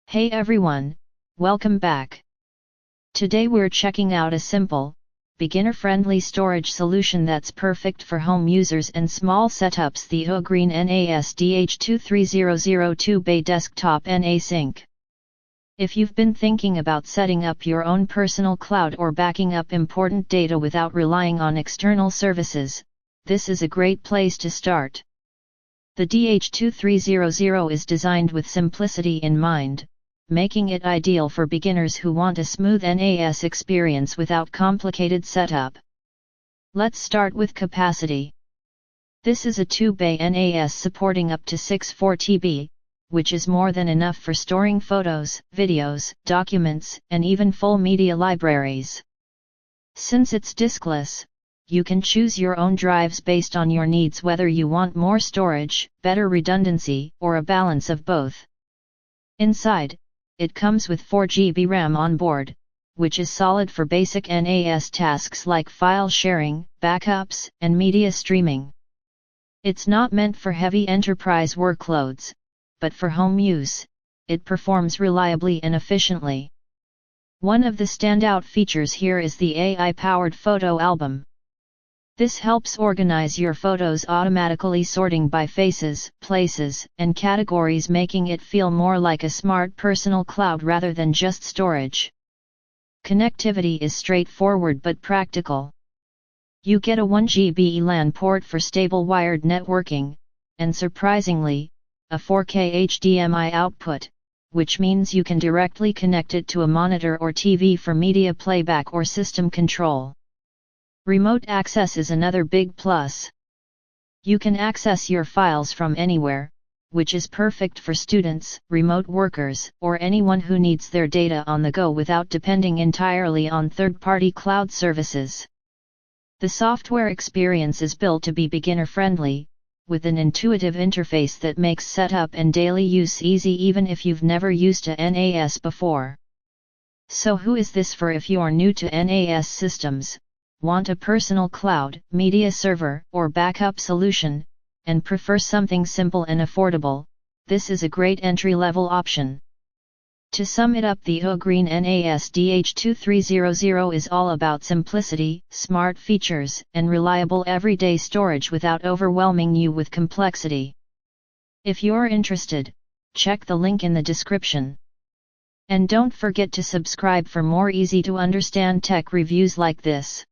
Hey everyone, welcome back. Today we're checking out a simple, beginner-friendly storage solution that's perfect for home users and small setups, the UGREEN NAS DH2300 2-bay Desktop NASync. If you've been thinking about setting up your own personal cloud or backing up important data without relying on external services, this is a great place to start. The DH2300 is designed with simplicity in mind, making it ideal for beginners who want a smooth NAS experience without complicated setup. Let's start with capacity. This is a 2-bay NAS supporting up to 64 TB, which is more than enough for storing photos, videos, documents, and even full media libraries. Since it's diskless, you can choose your own drives based on your needs, whether you want more storage, better redundancy, or a balance of both. Inside, it comes with 4 GB RAM on board, which is solid for basic NAS tasks like file sharing, backups, and media streaming. It's not meant for heavy enterprise workloads, but for home use, it performs reliably and efficiently. One of the standout features here is the AI-powered photo album. This helps organize your photos automatically, sorting by faces, places, and categories, making it feel more like a smart personal cloud rather than just storage. Connectivity is straightforward but practical. You get a 1 GB LAN port for stable wired networking, and surprisingly, a 4K HDMI output, which means you can directly connect it to a monitor or TV for media playback or system control. Remote access is another big plus. You can access your files from anywhere, which is perfect for students, remote workers, or anyone who needs their data on the go without depending entirely on third-party cloud services. The software experience is built to be beginner-friendly, with an intuitive interface that makes setup and daily use easy even if you've never used a NAS before. So who is this for? If you're new to NAS systems, want a personal cloud, media server, or backup solution, and prefer something simple and affordable, this is a great entry-level option. To sum it up, the UGREEN NAS DH2300 is all about simplicity, smart features, and reliable everyday storage without overwhelming you with complexity. If you're interested, check the link in the description. And don't forget to subscribe for more easy-to-understand tech reviews like this.